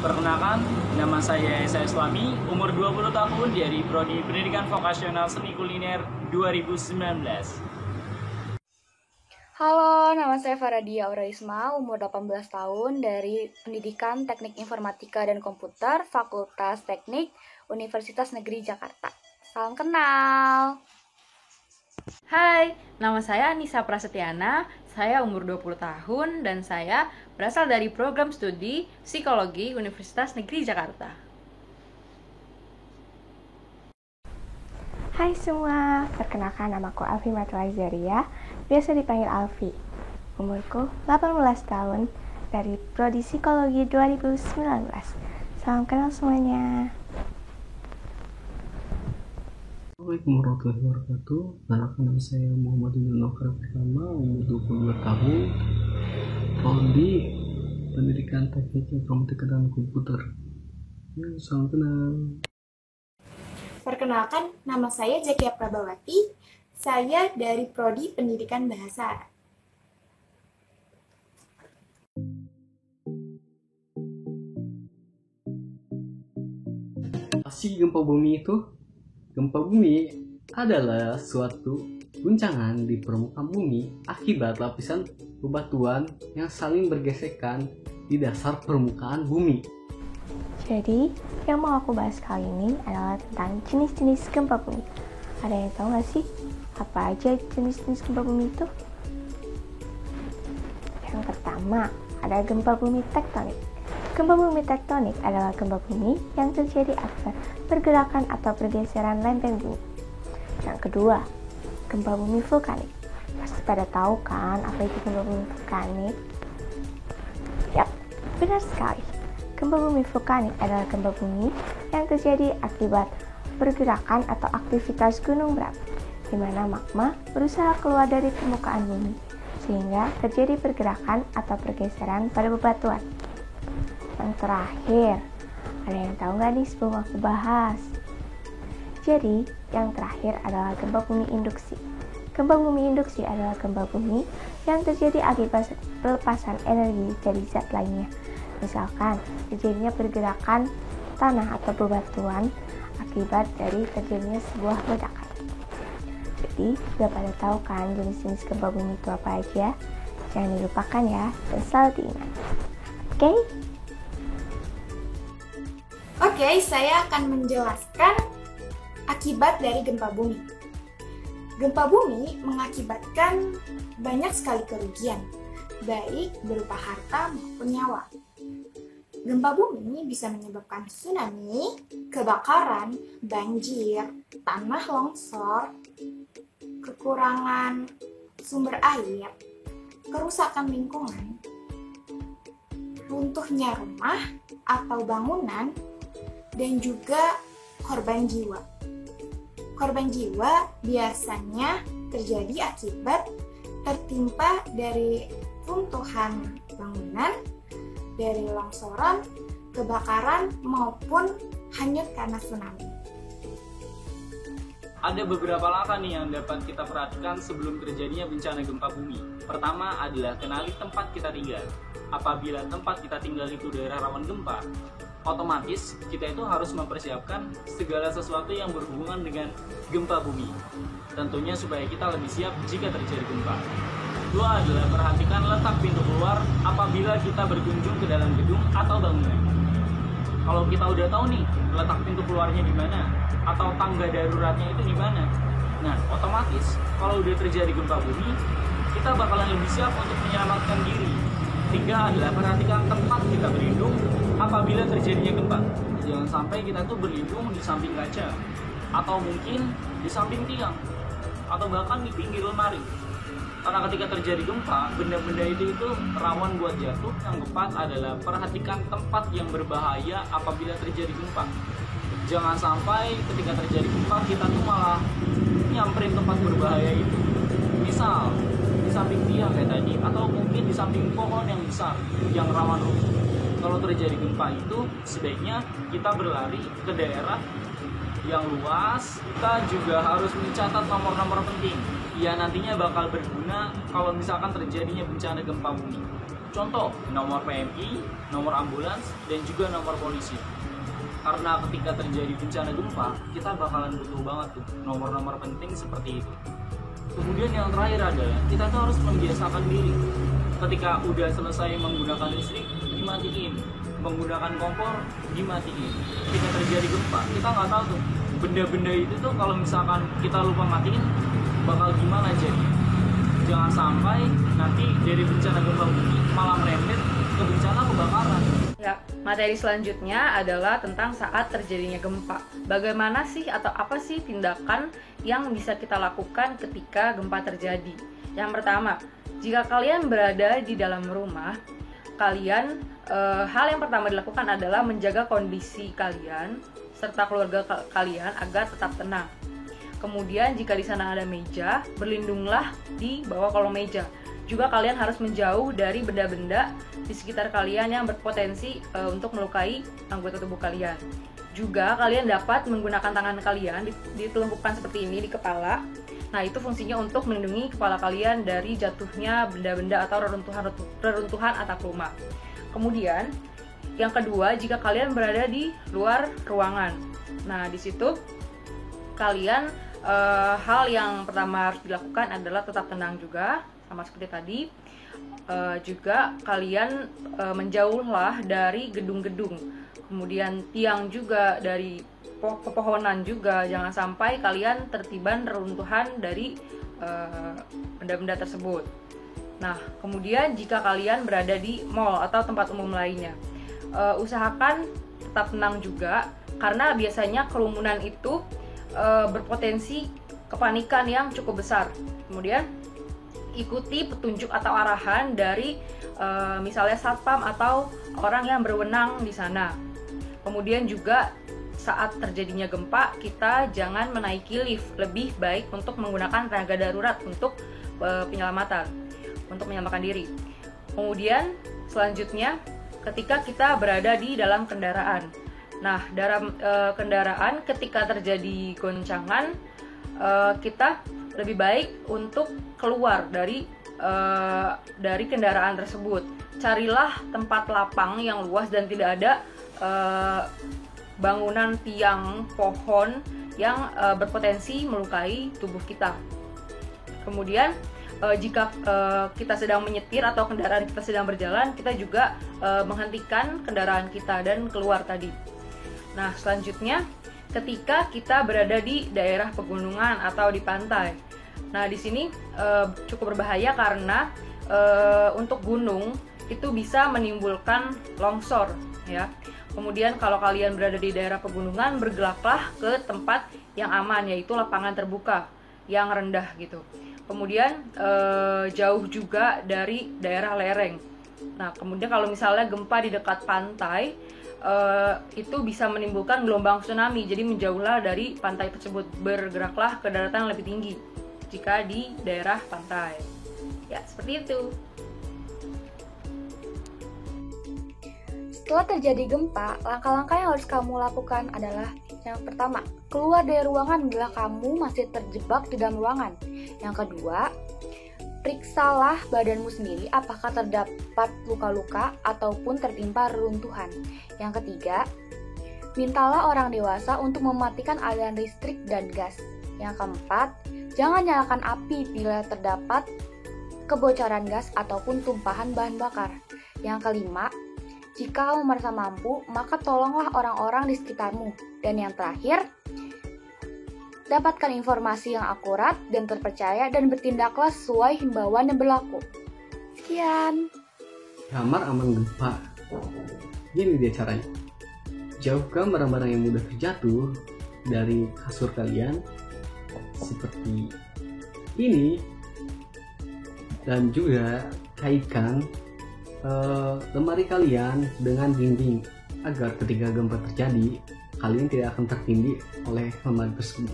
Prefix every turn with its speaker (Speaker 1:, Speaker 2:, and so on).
Speaker 1: Perkenalkan, nama saya Esa Islami, umur 20 tahun dari Prodi Pendidikan Vokasional Seni Kuliner 2019.
Speaker 2: Halo, nama saya Faradia Auraisma, umur 18 tahun dari Pendidikan Teknik Informatika dan Komputer, Fakultas Teknik, Universitas Negeri Jakarta. Salam kenal!
Speaker 3: Hai, nama saya Anissa Prasetyana, saya umur 20 tahun dan saya berasal dari program studi Psikologi Universitas Negeri Jakarta.
Speaker 4: Hai semua, perkenalkan namaku Alfi Matlazaria, biasa dipanggil Alfi. Umurku 18 tahun dari Prodi Psikologi 2019. Salam kenal semuanya.
Speaker 5: Assalamualaikum warahmatullahi wabarakatuh. Perkenalkan, nama saya Muhammad Nokra Pertama, umur 22 tahun, Prodi Pendidikan Teknik Informatika dan Komputer. Salam kenal.
Speaker 6: Perkenalkan, nama saya Zakia Prabawati. Saya dari Prodi Pendidikan Bahasa.
Speaker 5: Pasti gempa bumi itu? Gempa bumi adalah suatu guncangan di permukaan bumi akibat lapisan bebatuan yang saling bergesekan di dasar permukaan bumi.
Speaker 4: Jadi, yang mau aku bahas kali ini adalah tentang jenis-jenis gempa bumi. Ada yang tahu nggak sih apa aja jenis-jenis gempa bumi itu? Yang pertama, ada gempa bumi tektonik. Gempa bumi tektonik adalah gempa bumi yang terjadi akibat pergerakan atau pergeseran lempeng bumi. Yang kedua, gempa bumi vulkanik. Pasti pada tahu kan apa itu gempa bumi vulkanik? Yap, benar sekali. Gempa bumi vulkanik adalah gempa bumi yang terjadi akibat pergerakan atau aktivitas gunung berapi, di mana magma berusaha keluar dari permukaan bumi, sehingga terjadi pergerakan atau pergeseran pada bebatuan. Yang terakhir, ada yang tahu nggak nih sebelum aku bahas? Jadi, yang terakhir adalah gempa bumi induksi. Gempa bumi induksi adalah gempa bumi yang terjadi akibat pelepasan energi dari zat lainnya. Misalkan, terjadinya pergerakan tanah atau bebatuan akibat dari terjadinya sebuah ledakan. Jadi, sudah pada tahu kan jenis-jenis gempa bumi itu apa aja? Jangan dilupakan ya, dan selalu diingat. Oke?
Speaker 6: Oke, saya akan menjelaskan akibat dari gempa bumi. Gempa bumi mengakibatkan banyak sekali kerugian, baik berupa harta maupun nyawa. Gempa bumi bisa menyebabkan tsunami, kebakaran, banjir, tanah longsor, kekurangan sumber air, kerusakan lingkungan, runtuhnya rumah atau bangunan, dan juga korban jiwa. Korban jiwa biasanya terjadi akibat tertimpa dari runtuhan bangunan, dari longsoran, kebakaran, maupun hanyut karena tsunami.
Speaker 1: Ada beberapa langkah nih yang dapat kita perhatikan sebelum terjadinya bencana gempa bumi. Pertama adalah kenali tempat kita tinggal. Apabila tempat kita tinggal itu daerah rawan gempa, otomatis kita itu harus mempersiapkan segala sesuatu yang berhubungan dengan gempa bumi. Tentunya supaya kita lebih siap jika terjadi gempa. Kedua adalah perhatikan letak pintu keluar apabila kita berkunjung ke dalam gedung atau bangunan. Kalau kita udah tahu nih letak pintu keluarnya di mana atau tangga daruratnya itu di mana, nah otomatis kalau udah terjadi gempa bumi, kita bakalan lebih siap untuk menyelamatkan diri. Tiga adalah perhatikan tempat kita berlindung apabila terjadinya gempa. Jangan sampai kita tuh berlindung di samping kaca, atau mungkin di samping tiang, atau bahkan di pinggir lemari. Karena ketika terjadi gempa, benda-benda itu rawan buat jatuh. Yang keempat adalah perhatikan tempat yang berbahaya apabila terjadi gempa. Jangan sampai ketika terjadi gempa kita tuh malah nyamperin tempat berbahaya itu. Misal di samping tiang kayak tadi, atau mungkin di samping pohon yang besar yang rawan runtuh. Kalau terjadi gempa itu sebaiknya kita berlari ke daerah yang luas. Kita juga harus mencatat nomor-nomor penting yang nantinya bakal berguna kalau misalkan terjadinya bencana gempa bumi. Contoh, nomor PMI, nomor ambulans, dan juga nomor polisi. Karena ketika terjadi bencana gempa, kita bakalan butuh banget tuh nomor-nomor penting seperti itu. Kemudian yang terakhir adalah kita tuh harus membiasakan diri. Ketika udah selesai menggunakan listrik, dimatiin. Menggunakan kompor, dimatiin. Ketika terjadi gempa, kita nggak tahu tuh benda-benda itu tuh kalau misalkan kita lupa matiin, bakal gimana jadi. Jangan sampai nanti dari bencana gempa bumi malah merembet ke bencana kebakaran.
Speaker 3: Ya, materi selanjutnya adalah tentang saat terjadinya gempa. Bagaimana sih atau apa sih tindakan yang bisa kita lakukan ketika gempa terjadi? Yang pertama, jika kalian berada di dalam rumah, hal yang pertama dilakukan adalah menjaga kondisi kalian serta keluarga kalian agar tetap tenang. Kemudian jika di sana ada meja, berlindunglah di bawah kolong meja. Juga kalian harus menjauh dari benda-benda di sekitar kalian yang berpotensi untuk melukai anggota tubuh kalian. Juga kalian dapat menggunakan tangan kalian ditelungkupkan seperti ini di kepala. Nah, itu fungsinya untuk melindungi kepala kalian dari jatuhnya benda-benda atau reruntuhan atap rumah. Kemudian, yang kedua, jika kalian berada di luar ruangan. Nah, di situ kalian hal yang pertama harus dilakukan adalah tetap tenang juga, sama seperti tadi. Juga kalian menjauhlah dari gedung-gedung, kemudian tiang juga, dari pepohonan juga. Jangan sampai kalian tertiban reruntuhan dari benda-benda tersebut. Nah, kemudian jika kalian berada di mall atau tempat umum lainnya, usahakan tetap tenang juga, karena biasanya kerumunan itu berpotensi kepanikan yang cukup besar. Kemudian ikuti petunjuk atau arahan dari misalnya satpam atau orang yang berwenang di sana. Kemudian juga saat terjadinya gempa, kita jangan menaiki lift. Lebih baik untuk menggunakan tenaga darurat untuk penyelamatan, untuk menyelamatkan diri. Kemudian selanjutnya, ketika kita berada di dalam kendaraan. Nah, dalam kendaraan ketika terjadi goncangan, kita lebih baik untuk keluar dari kendaraan tersebut. Carilah tempat lapang yang luas dan tidak ada bangunan, tiang, pohon yang berpotensi melukai tubuh kita. Kemudian jika kita sedang menyetir atau kendaraan kita sedang berjalan, kita juga menghentikan kendaraan kita dan keluar tadi. Nah, selanjutnya ketika kita berada di daerah pegunungan atau di pantai. Nah, di sini cukup berbahaya karena untuk gunung itu bisa menimbulkan longsor, ya. Kemudian kalau kalian berada di daerah pegunungan, bergeraklah ke tempat yang aman, yaitu lapangan terbuka yang rendah gitu. Kemudian jauh juga dari daerah lereng. Nah, kemudian kalau misalnya gempa di dekat pantai, itu bisa menimbulkan gelombang tsunami. Jadi menjauhlah dari pantai tersebut, bergeraklah ke daratan yang lebih tinggi jika di daerah pantai. Ya, seperti itu.
Speaker 2: Setelah terjadi gempa, langkah-langkah yang harus kamu lakukan adalah: yang pertama, keluar dari ruangan bila kamu masih terjebak di dalam ruangan. Yang kedua, periksalah badanmu sendiri apakah terdapat luka-luka ataupun tertimpa reruntuhan. Yang ketiga, mintalah orang dewasa untuk mematikan aliran listrik dan gas. Yang keempat, jangan nyalakan api bila terdapat kebocoran gas ataupun tumpahan bahan bakar. Yang kelima, jika kamu merasa mampu, maka tolonglah orang-orang di sekitarmu. Dan yang terakhir, dapatkan informasi yang akurat dan terpercaya dan bertindaklah sesuai himbauan yang berlaku. Sekian.
Speaker 5: Kamar aman gempa. Gini dia caranya. Jauhkan barang-barang yang mudah terjatuh dari kasur kalian, seperti ini. Dan juga kaitkan lemari kalian dengan dinding, agar ketika gempa terjadi, kalian tidak akan tertindih oleh lemari tersebut.